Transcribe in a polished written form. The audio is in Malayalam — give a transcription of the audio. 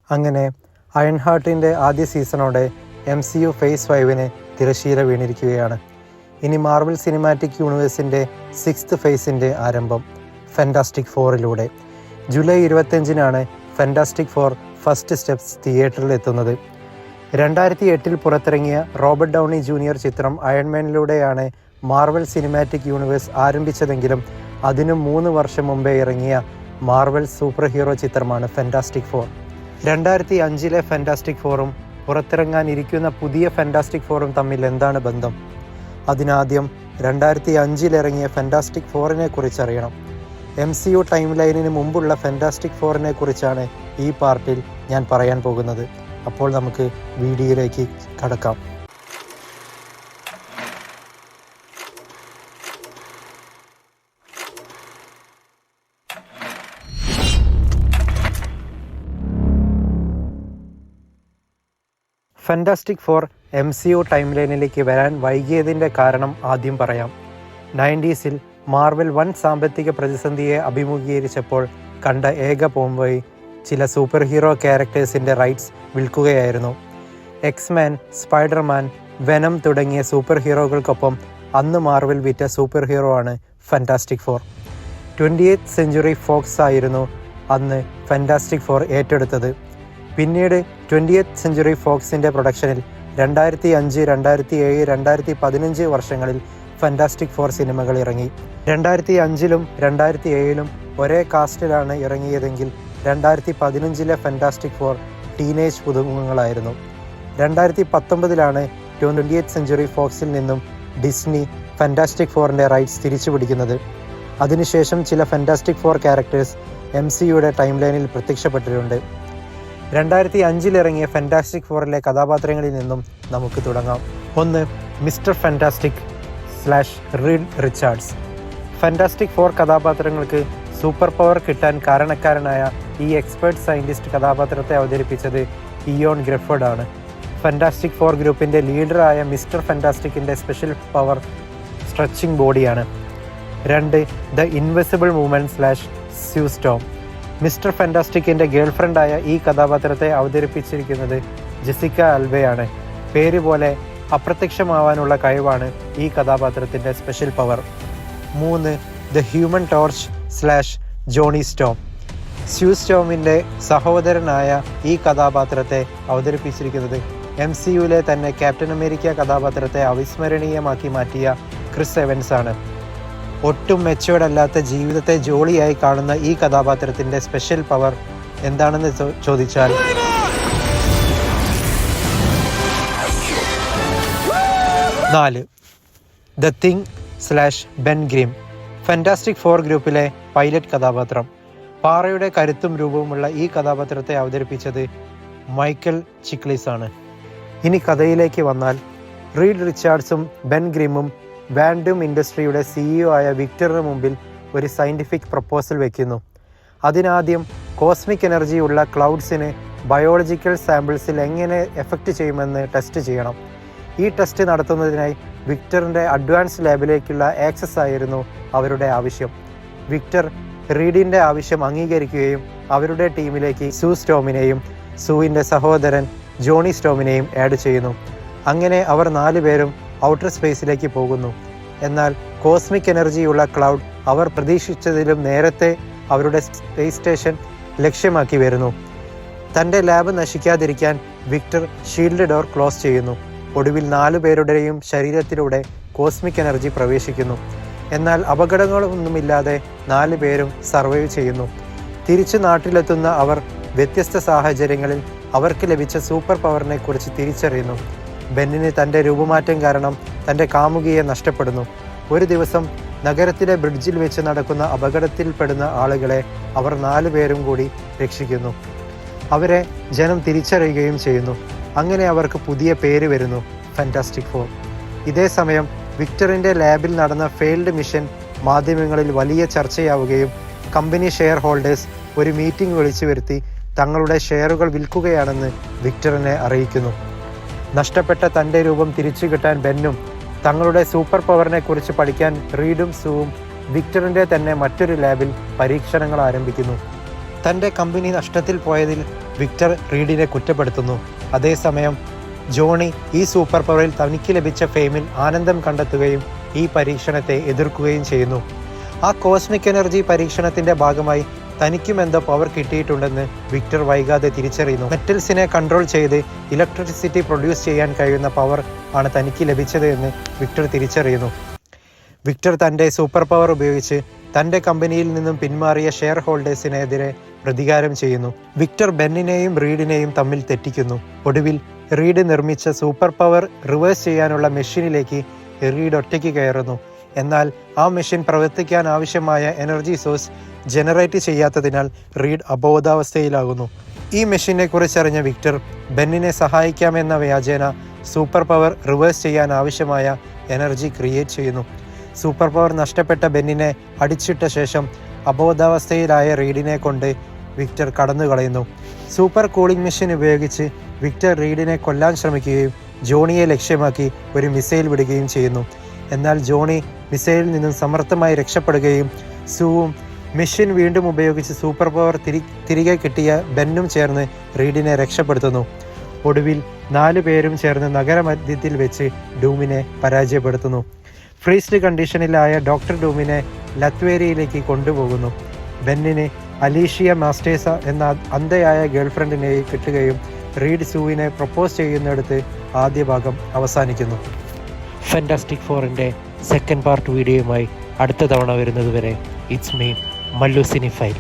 അങ്ങനെ അയൺ ഹാർട്ടിൻ്റെ ആദ്യ സീസണോടെ MCU ഫേസ് 5 തിരശ്ശീല വീണിരിക്കുകയാണ്. ഇനി മാർവൽ സിനിമാറ്റിക് യൂണിവേഴ്സിൻ്റെ 6th ഫേസിൻ്റെ ആരംഭം ഫാൻറ്റാസ്റ്റിക് ഫോറിലൂടെ. July 25 fantastic four first steps തിയേറ്ററിൽ എത്തുന്നത്. 2008 പുറത്തിറങ്ങിയ റോബർട്ട് ഡൗണി ജൂനിയർ ചിത്രം അയൺമാനിലൂടെയാണ് മാർവൽ സിനിമാറ്റിക് യൂണിവേഴ്സ് ആരംഭിച്ചതെങ്കിലും അതിനും 3 വർഷം മുമ്പേ ഇറങ്ങിയ മാർവൽ സൂപ്പർ ഹീറോ ചിത്രമാണ് ഫാൻറ്റാസ്റ്റിക് ഫോർ. 2005 ഫാൻറ്റാസ്റ്റിക് ഫോറും പുറത്തിറങ്ങാനിരിക്കുന്ന പുതിയ ഫാൻറ്റാസ്റ്റിക് ഫോറും തമ്മിൽ എന്താണ് ബന്ധം? അതിനാദ്യം 2005 ഇറങ്ങിയ ഫാൻറ്റാസ്റ്റിക് ഫോറിനെ കുറിച്ചറിയണം. MCU ടൈം ലൈനിന് മുമ്പുള്ള ഫാൻറ്റാസ്റ്റിക് ഫോറിനെ കുറിച്ചാണ് ഈ പാർട്ടിൽ ഞാൻ പറയാൻ പോകുന്നത്. അപ്പോൾ നമുക്ക് വീഡിയോയിലേക്ക് കടക്കാം. ഫാൻറ്റാസ്റ്റിക് ഫോർ MCU ടൈം ലൈനിലേക്ക് വരാൻ വൈകിയതിൻ്റെ കാരണം ആദ്യം പറയാം. 90s മാർവൽ വൻ സാമ്പത്തിക പ്രതിസന്ധിയെ അഭിമുഖീകരിച്ചപ്പോൾ കണ്ട ഏക പോംവഴി ചില സൂപ്പർ ഹീറോ ക്യാരക്ടേഴ്സിൻ്റെ റൈറ്റ്സ് വിൽക്കുകയായിരുന്നു. എക്സ്മാൻ, സ്പൈഡർമാൻ, വെനം തുടങ്ങിയ സൂപ്പർ ഹീറോകൾക്കൊപ്പം അന്ന് മാർവൽ വിറ്റ സൂപ്പർ ഹീറോ ആണ് fantastic four. 20th century Fox ആയിരുന്നു അന്ന് ഫാൻറ്റാസ്റ്റിക് ഫോർ ഏറ്റെടുത്തത്. പിന്നീട് 20th സെഞ്ച്വറി ഫോക്സിൻ്റെ പ്രൊഡക്ഷനിൽ 2005, 2007, 2015 വർഷങ്ങളിൽ ഫാൻറ്റാസ്റ്റിക് ഫോർ സിനിമകൾ ഇറങ്ങി. 2005 2007 ഒരേ കാസ്റ്റിലാണ് ഇറങ്ങിയതെങ്കിൽ 2015 ഫാൻറ്റാസ്റ്റിക് ഫോർ ടീനേജ് പുതുമുഖങ്ങളായിരുന്നു. 2019 20th സെഞ്ച്വറി ഫോക്സിൽ നിന്നും ഡിസ്നി ഫാൻറ്റാസ്റ്റിക് ഫോറിൻ്റെ റൈറ്റ്സ് തിരിച്ചു പിടിക്കുന്നത്. അതിനുശേഷം ചില ഫാൻറ്റാസ്റ്റിക് ഫോർ ക്യാരക്ടേഴ്സ് MCUയുടെ ടൈം ലൈനിൽ പ്രത്യക്ഷപ്പെട്ടിട്ടുണ്ട്. 2005 ഇറങ്ങിയ ഫാൻറ്റാസ്റ്റിക് ഫോറിലെ കഥാപാത്രങ്ങളിൽ നിന്നും നമുക്ക് തുടങ്ങാം. 1. Mister fantastic / Reed Richards. Fantastic four കഥാപാത്രങ്ങൾക്ക് സൂപ്പർ പവർ കിട്ടാൻ കാരണക്കാരനായ ഈ എക്സ്പേർട്ട് സയൻറ്റിസ്റ്റ് കഥാപാത്രത്തെ അവതരിപ്പിച്ചത് ഇയോൺ ഗ്രഫോർഡ് ആണ്. ഫാൻറ്റാസ്റ്റിക് ഫോർ ഗ്രൂപ്പിൻ്റെ ലീഡറായ മിസ്റ്റർ ഫാൻറ്റാസ്റ്റിക്കിൻ്റെ സ്പെഷ്യൽ പവർ സ്ട്രെച്ചിങ് ബോഡിയാണ്. 2. The invisible woman / Sue Storm. Mister ഫാൻറ്റാസ്റ്റിക്കിൻ്റെ ഗേൾഫ്രണ്ടായ ഈ കഥാപാത്രത്തെ അവതരിപ്പിച്ചിരിക്കുന്നത് ജെസിക്ക ആൽബയാണ്. പേര് പോലെ അപ്രത്യക്ഷമാവാനുള്ള കഴിവാണ് ഈ കഥാപാത്രത്തിൻ്റെ special power. 3. The human torch / Johnny Storm. Sue സ്റ്റോമിൻ്റെ സഹോദരനായ ഈ കഥാപാത്രത്തെ അവതരിപ്പിച്ചിരിക്കുന്നത് MCUയിലെ തന്നെ ക്യാപ്റ്റൻ അമേരിക്ക കഥാപാത്രത്തെ അവിസ്മരണീയമാക്കി മാറ്റിയ ക്രിസ് എവൻസ് ആണ്. ഒട്ടും മെച്ചുവേർഡ് അല്ലാത്ത ജീവിതത്തെ ജോളിയായി കാണുന്ന ഈ കഥാപാത്രത്തിൻ്റെ സ്പെഷ്യൽ പവർ എന്താണെന്ന് ചോദിച്ചാൽ the thing / Ben Grimm. Fantastic four ഗ്രൂപ്പിലെ പൈലറ്റ് കഥാപാത്രം. പാറയുടെ കരുത്തും രൂപവുമുള്ള ഈ കഥാപാത്രത്തെ അവതരിപ്പിച്ചത് മൈക്കൽ ചിക്ലിസ് ആണ്. ഇനി കഥയിലേക്ക് വന്നാൽ, റീഡ് റിച്ചാർഡ്സും ബെൻ ഗ്രിമും വാൻഡൂം ഇൻഡസ്ട്രിയുടെ CEO ആയ വിക്ടറിന് മുമ്പിൽ ഒരു സയൻറ്റിഫിക് പ്രപ്പോസൽ വയ്ക്കുന്നു. അതിനാദ്യം കോസ്മിക് എനർജി ഉള്ള ക്ലൗഡ്സിന് ബയോളജിക്കൽ സാമ്പിൾസിൽ എങ്ങനെ എഫക്റ്റ് ചെയ്യുമെന്ന് ടെസ്റ്റ് ചെയ്യണം. ഈ ടെസ്റ്റ് നടത്തുന്നതിനായി വിക്ടറിൻ്റെ അഡ്വാൻസ് ലാബിലേക്കുള്ള ആക്സസ് ആയിരുന്നു അവരുടെ ആവശ്യം. വിക്ടർ റീഡിൻ്റെ ആവശ്യം അംഗീകരിക്കുകയും അവരുടെ ടീമിലേക്ക് സൂ സ്റ്റോമിനെയും സൂവിൻ്റെ സഹോദരൻ ജോണി സ്റ്റോമിനെയും ആഡ് ചെയ്യുന്നു. അങ്ങനെ അവർ 4 പേരും ഔട്ടർ സ്പേസിലേക്ക് പോകുന്നു. എന്നാൽ കോസ്മിക് എനർജിയുള്ള ക്ലൗഡ് അവർ പ്രതീക്ഷിച്ചതിലും നേരത്തെ അവരുടെ സ്പേസ് സ്റ്റേഷൻ ലക്ഷ്യമാക്കി വരുന്നു. തൻ്റെ ലാബ് നശിക്കാതിരിക്കാൻ വിക്ടർ ഷീൽഡ് ഡോർ ക്ലോസ് ചെയ്യുന്നു. ഒടുവിൽ 4 പേരുടെയും ശരീരത്തിലൂടെ കോസ്മിക് എനർജി പ്രവേശിക്കുന്നു. എന്നാൽ അപകടങ്ങളൊന്നുമില്ലാതെ 4 പേരും സർവൈവ് ചെയ്യുന്നു. തിരിച്ചു നാട്ടിലെത്തുന്ന അവർ വ്യത്യസ്ത സാഹചര്യങ്ങളിൽ അവർക്ക് ലഭിച്ച സൂപ്പർ പവറിനെ കുറിച്ച് തിരിച്ചറിയുന്നു. ബെന്നിന് തൻ്റെ രൂപമാറ്റം കാരണം തൻ്റെ കാമുകിയെ നഷ്ടപ്പെടുന്നു. ഒരു ദിവസം നഗരത്തിലെ ബ്രിഡ്ജിൽ വെച്ച് നടക്കുന്ന അപകടത്തിൽപ്പെടുന്ന ആളുകളെ അവർ 4 പേരും കൂടി രക്ഷിക്കുന്നു. അവരെ ജനം തിരിച്ചറിയുകയും ചെയ്യുന്നു. അങ്ങനെ അവർക്ക് പുതിയ പേര് വരുന്നു, ഫാൻറ്റാസ്റ്റിക് ഫോർ. ഇതേ സമയം വിക്ടറിൻ്റെ ലാബിൽ നടന്ന ഫെയിൽഡ് മിഷൻ മാധ്യമങ്ങളിൽ വലിയ ചർച്ചയാവുകയും കമ്പനി ഷെയർ ഹോൾഡേഴ്സ് ഒരു മീറ്റിംഗ് വിളിച്ചു വരുത്തി തങ്ങളുടെ ഷെയറുകൾ വിൽക്കുകയാണെന്ന് വിക്ടറിനെ അറിയിക്കുന്നു. നഷ്ടപ്പെട്ട തൻ്റെ രൂപം തിരിച്ചു കിട്ടാൻ ബെന്നും തങ്ങളുടെ സൂപ്പർ പവറിനെ കുറിച്ച് പഠിക്കാൻ റീഡും സൂവും വിക്ടറിൻ്റെ തന്നെ മറ്റൊരു ലാബിൽ പരീക്ഷണങ്ങൾ ആരംഭിക്കുന്നു. തൻ്റെ കമ്പനി നഷ്ടത്തിൽ പോയതിൽ വിക്ടർ റീഡിനെ കുറ്റപ്പെടുത്തുന്നു. അതേസമയം ജോണി ഈ സൂപ്പർ പവറിൽ തനിക്ക് ലഭിച്ച ഫെയിമിൽ ആനന്ദം കണ്ടെത്തുകയും ഈ പരീക്ഷണത്തെ എതിർക്കുകയും ചെയ്യുന്നു. ആ കോസ്മിക് എനർജി പരീക്ഷണത്തിൻ്റെ ഭാഗമായി തനിക്കും എന്തോ പവർ കിട്ടിയിട്ടുണ്ടെന്ന് വിക്ടർ വൈകാതെ തിരിച്ചറിയുന്നു. മെറ്റൽസിനെ കൺട്രോൾ ചെയ്ത് ഇലക്ട്രിസിറ്റി പ്രൊഡ്യൂസ് ചെയ്യാൻ കഴിയുന്ന പവർ ആണ് തനിക്ക് ലഭിച്ചത് എന്ന് വിക്ടർ തിരിച്ചറിയുന്നു. വിക്ടർ തൻ്റെ സൂപ്പർ പവർ ഉപയോഗിച്ച് തൻ്റെ കമ്പനിയിൽ നിന്നും പിന്മാറിയ ഷെയർ ഹോൾഡേഴ്സിനെതിരെ പ്രതികാരം ചെയ്യുന്നു. വിക്ടർ ബെന്നിനെയും റീഡിനെയും തമ്മിൽ തെറ്റിക്കുന്നു. ഒടുവിൽ റീഡ് നിർമ്മിച്ച സൂപ്പർ പവർ റിവേഴ്സ് ചെയ്യാനുള്ള മെഷീനിലേക്ക് റീഡ് ഒറ്റയ്ക്ക് കയറുന്നു. എന്നാൽ ആ മെഷീൻ പ്രവർത്തിക്കാൻ ആവശ്യമായ എനർജി സോഴ്സ് ജനറേറ്റ് ചെയ്യാത്തതിനാൽ റീഡ് അബോധാവസ്ഥയിലാകുന്നു. ഈ മെഷീനെ കുറിച്ചറിഞ്ഞ വിക്ടർ ബെന്നിനെ സഹായിക്കാമെന്ന വ്യാജേന സൂപ്പർ പവർ റിവേഴ്സ് ചെയ്യാൻ ആവശ്യമായ എനർജി ക്രിയേറ്റ് ചെയ്യുന്നു. സൂപ്പർ പവർ നഷ്ടപ്പെട്ട ബെന്നിനെ അടിച്ചിട്ട ശേഷം അബോധാവസ്ഥയിലായ റീഡിനെ കൊണ്ട് വിക്ടർ കടന്നുകളയുന്നു. സൂപ്പർ കൂളിംഗ് മെഷീൻ ഉപയോഗിച്ച് വിക്ടർ റീഡിനെ കൊല്ലാൻ ശ്രമിക്കുകയും ജോണിയെ ലക്ഷ്യമാക്കി ഒരു മിസൈൽ വിടുകയും ചെയ്യുന്നു. എന്നാൽ ജോണി മിസൈലിൽ നിന്നും സമർത്ഥമായി രക്ഷപ്പെടുകയും സൂവും മെഷീൻ വീണ്ടും ഉപയോഗിച്ച് സൂപ്പർ പവർ തിരികെ കിട്ടിയ ബെന്നും ചേർന്ന് റീഡിനെ രക്ഷപ്പെടുത്തുന്നു. ഒടുവിൽ 4 പേരും ചേർന്ന് നഗരമധ്യത്തിൽ വെച്ച് ഡൂമിനെ പരാജയപ്പെടുത്തുന്നു. ഫ്രീസ്ഡ് കണ്ടീഷനിലായ ഡോക്ടർ ഡൂമിനെ ലത്വേരിയയിലേക്ക് കൊണ്ടുപോകുന്നു. ബെന്നിന് അലീഷിയ മാസ്റ്റേഴ്സ എന്ന അന്ധയായ ഗേൾഫ്രണ്ടിനെ കിട്ടുകയും റീഡ് സൂവിനെ പ്രപ്പോസ് ചെയ്യുന്നിടത്ത് ആദ്യ ഭാഗം അവസാനിക്കുന്നു. ഫാന്റാസ്റ്റിക് ഫോറിൻ്റെ സെക്കൻഡ് പാർട്ട് വീഡിയോയുമായി അടുത്ത തവണ വരുന്നതുവരെ ഇറ്റ്സ് മീ മല്ലു സിനിഫൈൽ.